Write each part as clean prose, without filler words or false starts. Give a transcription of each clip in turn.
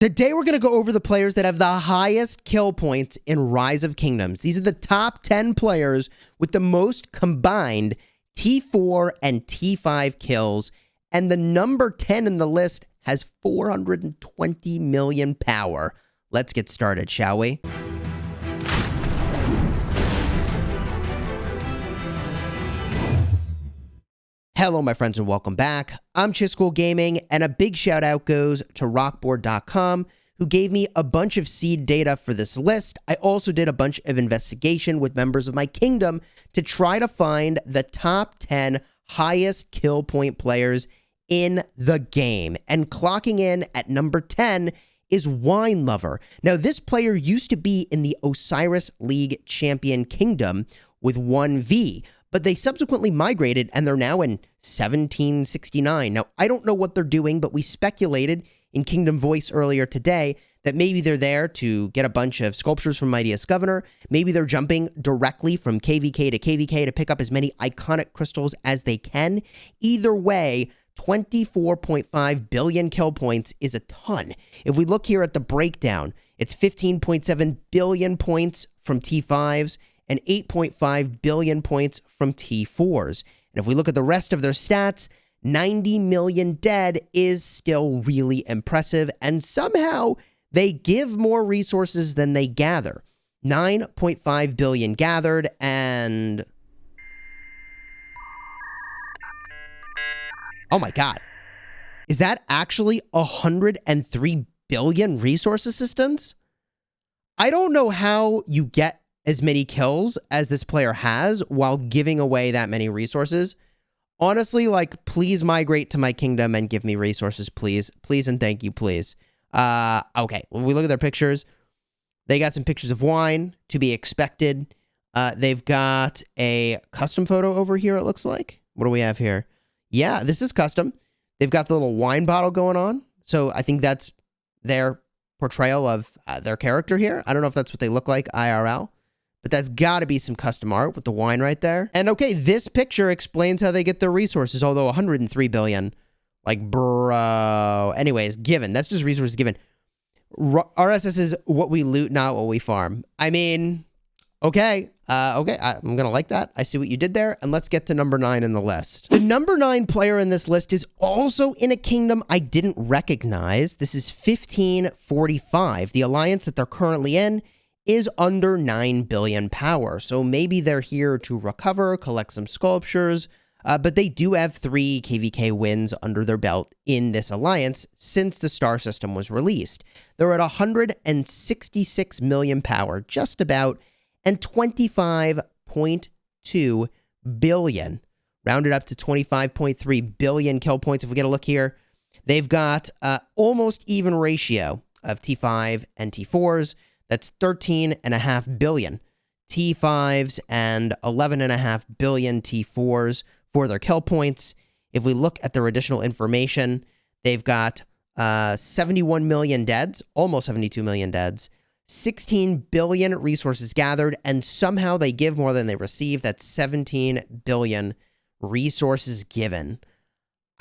Today we're going to go over the players that have the highest kill points in Rise of Kingdoms. These are the top 10 players with the most combined T4 and T5 kills, and the number 10 in the list has 420 million power. Let's get started, shall we? Hello, my friends, and welcome back. I'm Chisgule Gaming, and a big shout out goes to rockboard.com, who gave me a bunch of seed data for this list. I also did a bunch of investigation with members of my kingdom to try to find the top 10 highest kill point players in the game. And clocking in at number 10 is Wine Lover. Now, this player used to be in the Osiris League Champion Kingdom with 1v, but they subsequently migrated and they're now in 1769. Now, I don't know what they're doing, but we speculated in Kingdom Voice earlier today that maybe they're there to get a bunch of sculptures from Mightiest Governor. Maybe they're jumping directly from KVK to KVK to pick up as many iconic crystals as they can. Either way, 24.5 billion kill points is a ton. If we look here at the breakdown, it's 15.7 billion points from T5s and 8.5 billion points from T4s. And if we look at the rest of their stats, 90 million dead is still really impressive, and somehow they give more resources than they gather. 9.5 billion gathered, and oh my god. Is that actually 103 billion resource assistance? I don't know how you get as many kills as this player has while giving away that many resources. Honestly, like, please migrate to my kingdom and give me resources, please. Please and thank you, please. Okay, when we look at their pictures, they got some pictures of wine, to be expected. They've got a custom photo over here, it looks like. What do we have here? Yeah, this is custom. They've got the little wine bottle going on. So I think that's their portrayal of their character here. I don't know if that's what they look like IRL, but that's got to be some custom art with the wine right there. And okay, this picture explains how they get their resources, although 103 billion, like, bro. Anyways, given. That's just resources given. RSS is what we loot, not what we farm. I mean, okay. Okay, I'm going to like that. I see what you did there. And let's get to number 9 in the list. The number 9 player in this list is also in a kingdom I didn't recognize. This is 1545. The alliance that they're currently in is under 9 billion power. So maybe they're here to recover, collect some sculptures, but they do have 3 KVK wins under their belt in this alliance since the star system was released. They're at 166 million power, just about, and 25.2 billion, rounded up to 25.3 billion kill points. If we get a look here, they've got almost even ratio of T5 and T4s. That's 13.5 billion T5s and 11.5 billion T4s for their kill points. If we look at their additional information, they've got 71 million deads, almost 72 million deads, 16 billion resources gathered, and somehow they give more than they receive. That's 17 billion resources given.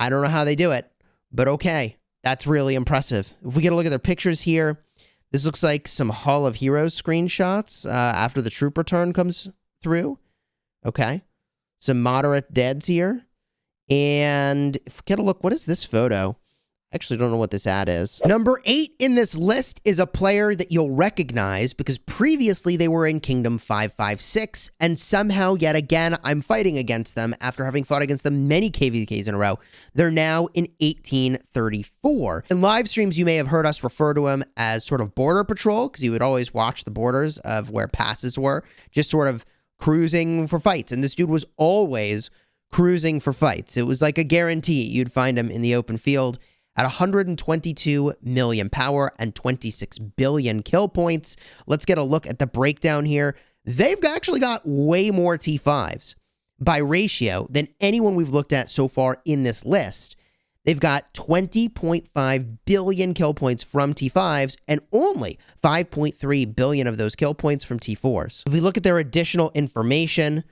I don't know how they do it, but okay, that's really impressive. If we get a look at their pictures here, this looks like some Hall of Heroes screenshots after the troop return comes through. Okay. Some moderate deads here. And if we get a look, what is this photo? I actually don't know what this ad is. Number 8 in this list is a player that you'll recognize because previously they were in Kingdom 556, and somehow yet again I'm fighting against them after having fought against them many KVKs in a row. They're now in 1834. In live streams, you may have heard us refer to him as sort of border patrol because you would always watch the borders of where passes were, just sort of cruising for fights. And this dude was always cruising for fights. It was like a guarantee you'd find him in the open field. At 122 million power and 26 billion kill points. Let's get a look at the breakdown here. They've actually got way more T5s by ratio than anyone we've looked at so far in this list. They've got 20.5 billion kill points from T5s and only 5.3 billion of those kill points from T4s. If we look at their additional information,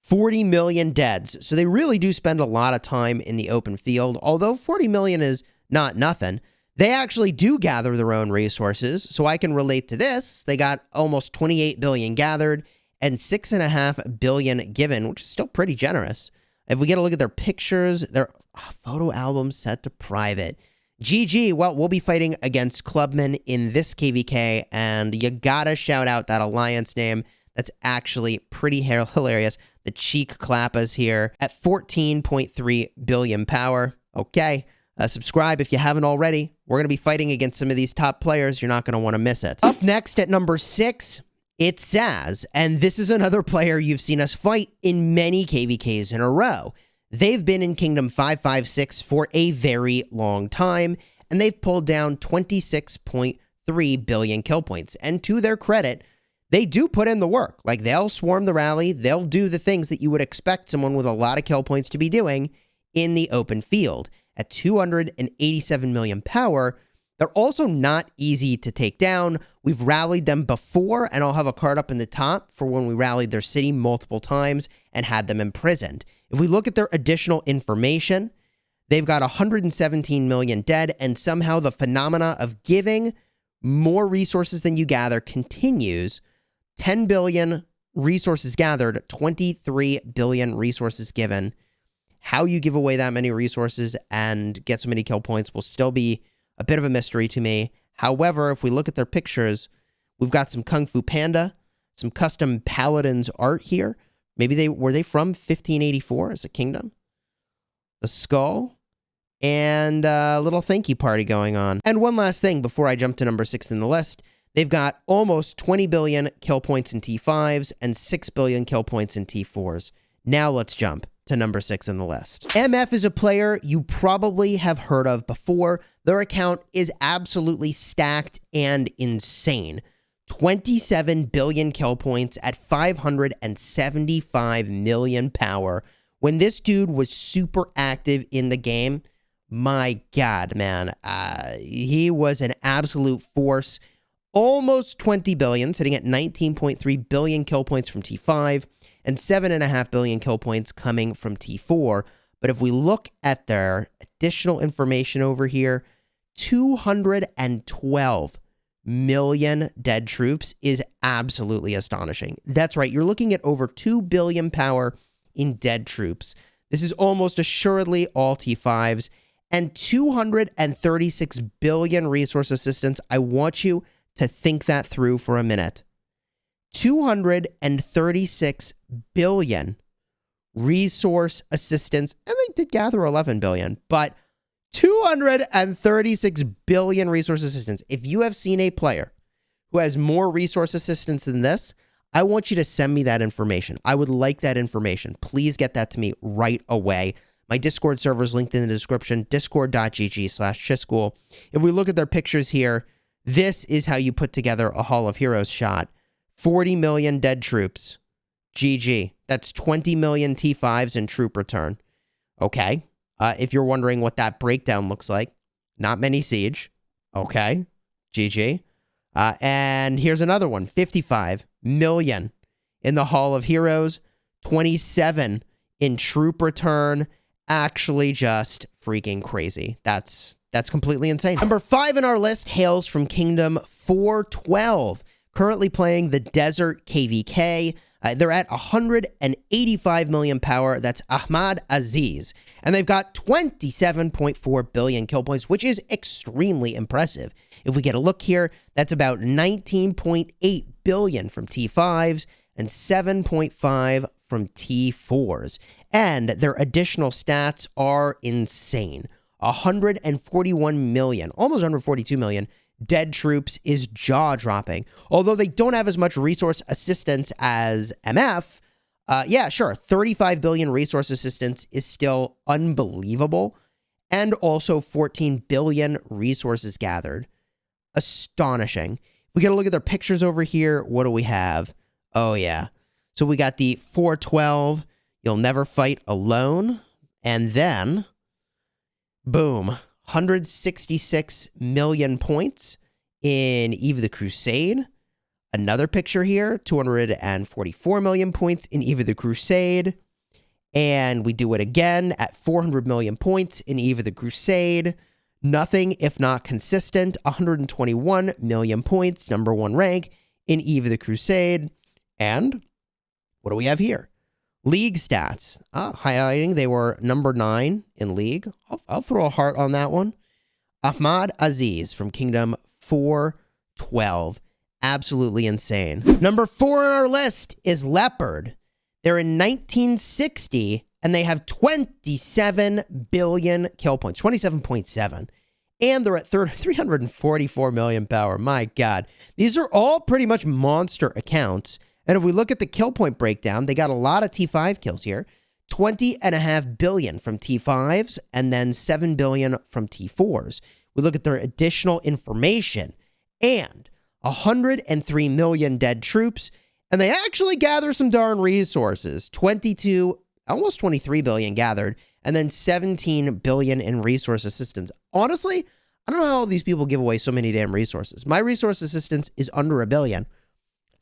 40 million deads. So they really do spend a lot of time in the open field, although 40 million is not nothing. They actually do gather their own resources, so I can relate to this. They got almost 28 billion gathered and 6.5 billion given, which is still pretty generous. If we get a look at their pictures, their photo albums set to private. GG, well, we'll be fighting against Clubman in this KVK, and you gotta shout out that alliance name. That's actually pretty hilarious. The cheek clappas here at 14.3 billion power. Okay. Subscribe if you haven't already. We're going to be fighting against some of these top players. You're not going to want to miss it. Up next at number 6, it's Saz. And this is another player you've seen us fight in many KVKs in a row. They've been in Kingdom 556 for a very long time, and they've pulled down 26.3 billion kill points. And to their credit, they do put in the work. Like, they'll swarm the rally. They'll do the things that you would expect someone with a lot of kill points to be doing in the open field. At 287 million power, they're also not easy to take down. We've rallied them before, and I'll have a card up in the top for when we rallied their city multiple times and had them imprisoned. If we look at their additional information, they've got 117 million dead, and somehow the phenomena of giving more resources than you gather continues. 10 billion resources gathered, 23 billion resources given. How you give away that many resources and get so many kill points will still be a bit of a mystery to me. However, if we look at their pictures, we've got some Kung Fu Panda, some custom Paladins art here. Maybe were they from 1584 as a kingdom? The skull, and a little thank you party going on. And one last thing before I jump to number 6 in the list. They've got almost 20 billion kill points in T5s and 6 billion kill points in T4s. Now let's jump to number 6 in the list. MF is a player you probably have heard of before. Their account is absolutely stacked and insane. 27 billion kill points at 575 million power. When this dude was super active in the game, my God, man, he was an absolute force. Almost 20 billion, sitting at 19.3 billion kill points from T5 and 7.5 billion kill points coming from T4. But if we look at their additional information over here, 212 million dead troops is absolutely astonishing. That's right, you're looking at over 2 billion power in dead troops. This is almost assuredly all T5s, and 236 billion resource assistance. I want you to think that through for a minute. 236 billion resource assistance, and they did gather 11 billion, but 236 billion resource assistance. If you have seen a player who has more resource assistance than this, I want you to send me that information. I would like that information. Please get that to me right away. My Discord server is linked in the description, discord.gg/Chisgule. If we look at their pictures here, this is how you put together a Hall of Heroes shot. 40 million dead troops. GG. That's 20 million T5s in troop return. Okay. If you're wondering what that breakdown looks like, not many siege. Okay. GG. And here's another one. 55 million in the Hall of Heroes. 27 in troop return. Actually just freaking crazy. That's completely insane. Number 5 in our list hails from Kingdom 412, currently playing the Desert KVK. They're at 185 million power. That's Ahmad Aziz. And they've got 27.4 billion kill points, which is extremely impressive. If we get a look here, that's about 19.8 billion from T5s and 7.5 from T4s. And their additional stats are insane. 141 million, almost 142 million dead troops is jaw-dropping. Although they don't have as much resource assistance as MF, yeah, sure, 35 billion resource assistance is still unbelievable. And also 14 billion resources gathered. Astonishing. If we get a look at their pictures over here, what do we have? Oh, yeah. So we got the 412, you'll never fight alone. And then, boom, 166 million points in Eve of the Crusade. Another picture here, 244 million points in Eve of the Crusade. And we do it again at 400 million points in Eve of the Crusade. Nothing if not consistent. 121 million points, #1 rank in Eve of the Crusade. And what do we have here? League stats. Highlighting they were #9 in league. I'll throw a heart on that one. Ahmad Aziz from Kingdom 412. Absolutely insane. #4 on our list is Leopard. They're in 1960, and they have 27 billion kill points, 27.7. And they're at 344 million power. My God. These are all pretty much monster accounts. And if we look at the kill point breakdown, they got a lot of T5 kills here. 20.5 billion from T5s, and then 7 billion from T4s. We look at their additional information, and 103 million dead troops, and they actually gather some darn resources. 22, almost 23 billion gathered, and then 17 billion in resource assistance. Honestly, I don't know how these people give away so many damn resources. My resource assistance is under 1 billion.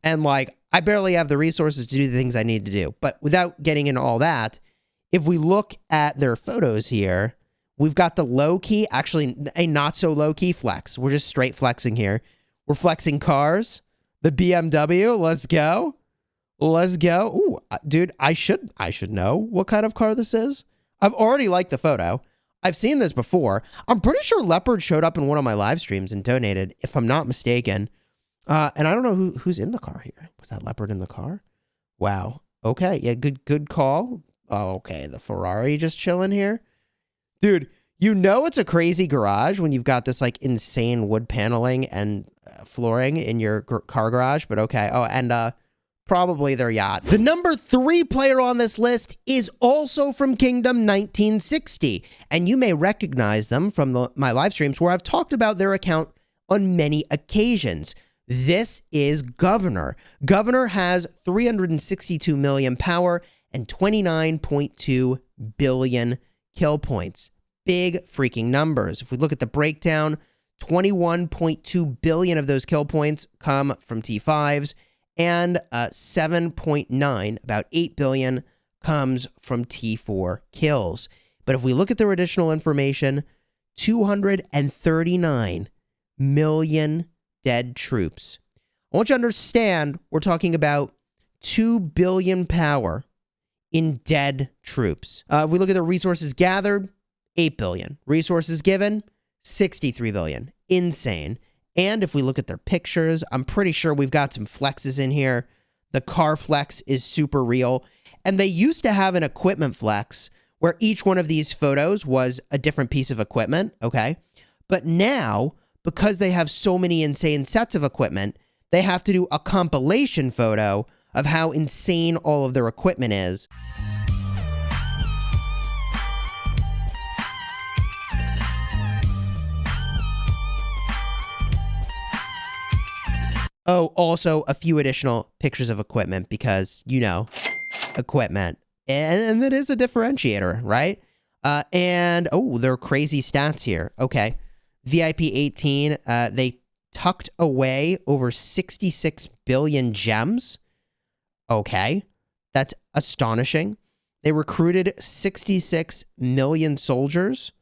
And like, I barely have the resources to do the things I need to do. But without getting into all that, if we look at their photos here, we've got the low-key, actually a not-so-low-key flex. We're just straight flexing here. We're flexing cars. The BMW, let's go. Let's go. Ooh, dude, I should know what kind of car this is. I've already liked the photo. I've seen this before. I'm pretty sure Leopard showed up in one of my live streams and donated, if I'm not mistaken. And I don't know who's in the car here. Was that Leopard in the car? Wow. Okay. Yeah, good call. Oh, okay. The Ferrari just chilling here. Dude, you know it's a crazy garage when you've got this like insane wood paneling and flooring in your car garage, but okay. Oh, and probably their yacht. The #3 player on this list is also from Kingdom 1960, and you may recognize them from my live streams where I've talked about their account on many occasions. This is Governor. Governor has 362 million power and 29.2 billion kill points. Big freaking numbers. If we look at the breakdown, 21.2 billion of those kill points come from T5s, and 7.9, about 8 billion, comes from T4 kills. But if we look at their additional information, 239 million dead troops. I want you to understand we're talking about 2 billion power in dead troops. If we look at the resources gathered, 8 billion. Resources given, 63 billion. Insane. And if we look at their pictures, I'm pretty sure we've got some flexes in here. The car flex is super real. And they used to have an equipment flex where each one of these photos was a different piece of equipment, okay? But now, because they have so many insane sets of equipment, they have to do a compilation photo of how insane all of their equipment is. Oh, also a few additional pictures of equipment because, you know, equipment. And that is a differentiator, right? And, oh, there are crazy stats here. Okay. VIP 18, they tucked away over 66 billion gems. Okay. That's astonishing. They recruited 66 million soldiers,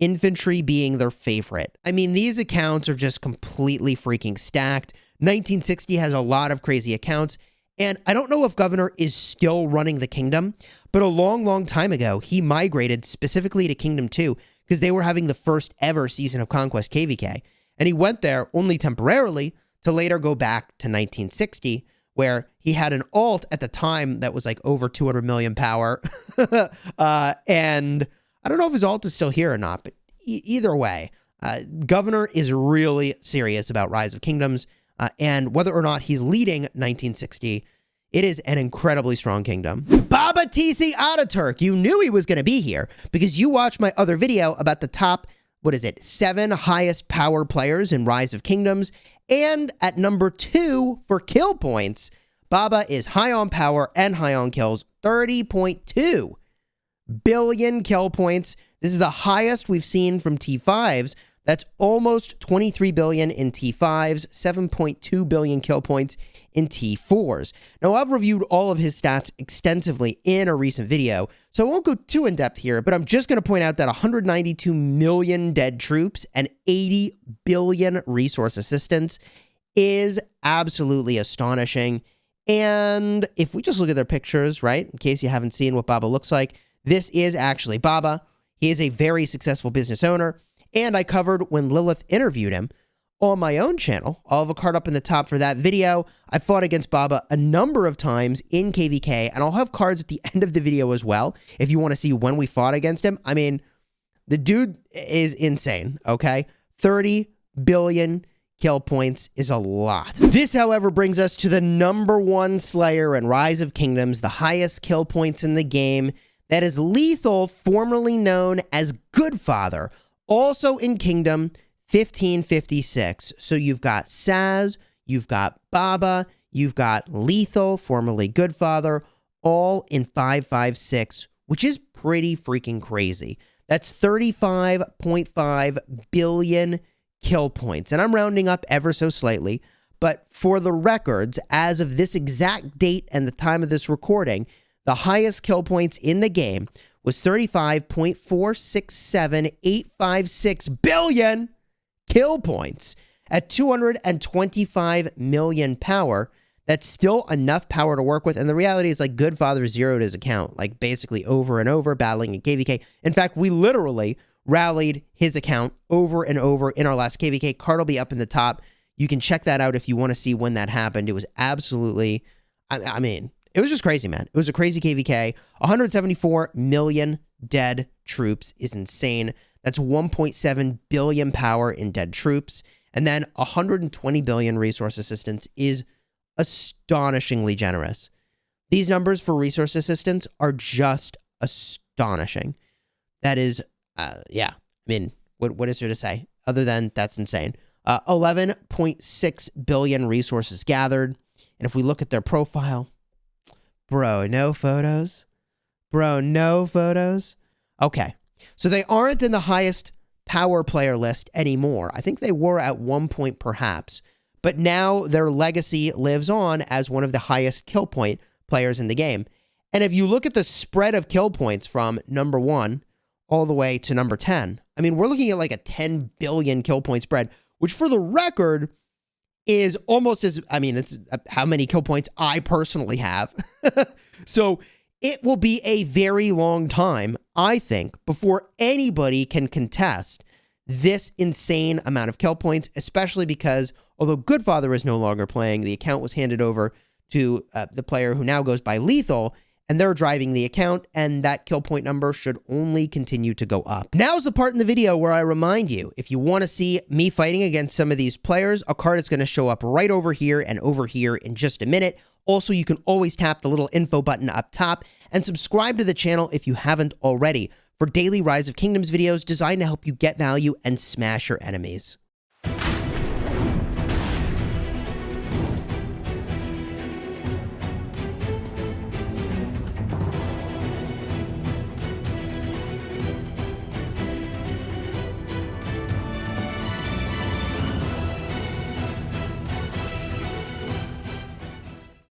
infantry being their favorite. I mean, these accounts are just completely freaking stacked. 1960 has a lot of crazy accounts, and I don't know if Governor is still running the kingdom, but a long, long time ago, he migrated specifically to Kingdom 2 because they were having the first ever season of Conquest KVK, and he went there only temporarily to later go back to 1960, where he had an alt at the time that was like over 200 million power, and I don't know if his alt is still here or not, but either way, Governor is really serious about Rise of Kingdoms. And whether or not he's leading 1960, it is an incredibly strong kingdom. Baba TC Ataturk, you knew he was going to be here because you watched my other video about the top, 7 highest power players in Rise of Kingdoms. And at #2 for kill points, Baba is high on power and high on kills, 30.2 billion kill points. This is the highest we've seen from T5s. That's almost 23 billion in T5s, 7.2 billion kill points in T4s. Now, I've reviewed all of his stats extensively in a recent video, so I won't go too in-depth here, but I'm just going to point out that 192 million dead troops and 80 billion resource assistance is absolutely astonishing. And if we just look at their pictures, right, in case you haven't seen what Baba looks like, this is actually Baba. He is a very successful business owner. And I covered when Lilith interviewed him on my own channel. I'll have a card up in the top for that video. I fought against Baba a number of times in KVK, and I'll have cards at the end of the video as well if you want to see when we fought against him. I mean, the dude is insane, okay? 30 billion kill points is a lot. This, however, brings us to the #1 Slayer in Rise of Kingdoms, the highest kill points in the game. That is Lethal, formerly known as Goodfather. Also in Kingdom 1556. So you've got Saz, you've got Baba, you've got Lethal, formerly Goodfather, all in 556, which is pretty freaking crazy. That's 35.5 billion kill points. And I'm rounding up ever so slightly, but for the records, as of this exact date and the time of this recording, the highest kill points in the game was 35.467856 billion kill points at 225 million power. That's still enough power to work with. And the reality is, like, Goodfather zeroed his account, like, basically over and over, battling in KVK. In fact, we literally rallied his account over and over in our last KVK. Card will be up in the top. You can check that out if you want to see when that happened. It was absolutely, I mean, it was just crazy, man. It was a crazy KVK. 174 million dead troops is insane. That's 1.7 billion power in dead troops. And then 120 billion resource assistance is astonishingly generous. These numbers for resource assistance are just astonishing. That is, yeah. I mean, what is there to say other than that's insane? 11.6 billion resources gathered. And if we look at their profile, bro, no photos. Bro, no photos. Okay. So they aren't in the highest power player list anymore. I think they were at one point perhaps. But now their legacy lives on as one of the highest kill point players in the game. And if you look at the spread of kill points from #1 all the way to #10, I mean, we're looking at like a 10 billion kill point spread, which for the record is almost as, I mean, it's how many kill points I personally have. So it will be a very long time, I think, before anybody can contest this insane amount of kill points, especially because although Goodfather is no longer playing, the account was handed over to the player who now goes by Lethal, and they're driving the account, and that kill point number should only continue to go up. Now's the part in the video where I remind you, if you want to see me fighting against some of these players, a card is going to show up right over here and over here in just a minute. Also, you can always tap the little info button up top and subscribe to the channel if you haven't already for daily Rise of Kingdoms videos designed to help you get value and smash your enemies.